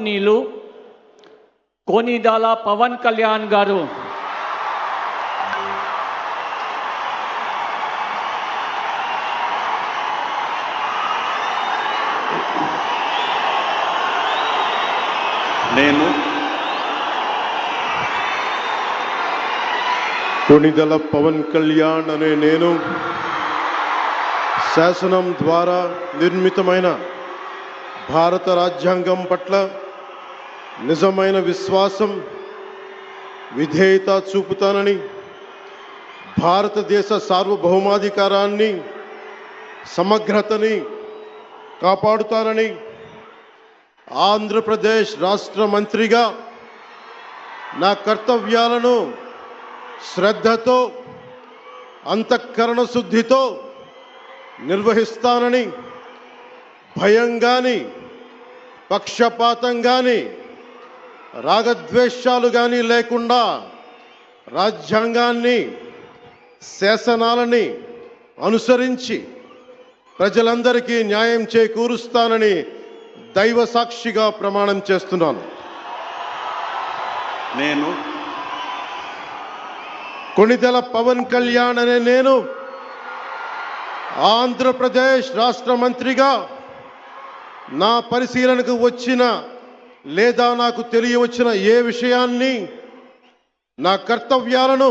నీలు కోనిదాల పవన్ కళ్యాణ్ గారు నేను కొణిదెల పవన్ కళ్యాణ్ అనే నేను శాసనం ద్వారా నిర్మితమైన భారత రాజ్యాంగం పట్ల నిజమైన విశ్వాసం విధేయత చూపుతానని, భారతదేశ సార్వభౌమాధికారాన్ని సమగ్రతని కాపాడుతానని, ఆంధ్రప్రదేశ్ రాష్ట్ర మంత్రిగా నా కర్తవ్యాలను శ్రద్ధతో అంతఃకరణ శుద్ధితో నిర్వహిస్తానని, భయం కానీ పక్షపాతం కానీ రాగద్వేషాలు కానీ లేకుండా రాజ్యాంగాన్ని శాసనాలని అనుసరించి ప్రజలందరికీ న్యాయం చేకూరుస్తానని దైవ సాక్షిగా ప్రమాణం చేస్తున్నాను. నేను కొణిదెల పవన్ కళ్యాణ్ అనే నేను ఆంధ్రప్రదేశ్ రాష్ట్ర మంత్రిగా నా పరిశీలనకు వచ్చిన లేదా నాకు తెలియవచ్చిన ఏ విషయాన్ని నా కర్తవ్యాలను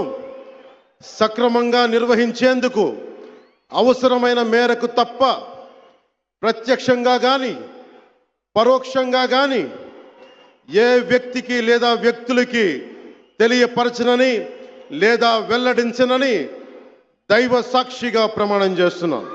సక్రమంగా నిర్వహించేందుకు అవసరమైన మేరకు తప్ప ప్రత్యక్షంగా కానీ పరోక్షంగా కానీ ఏ వ్యక్తికి లేదా వ్యక్తులకి తెలియపరచనని లేదా వెల్లడించనని దైవ సాక్షిగా ప్రమాణం చేస్తున్నాను.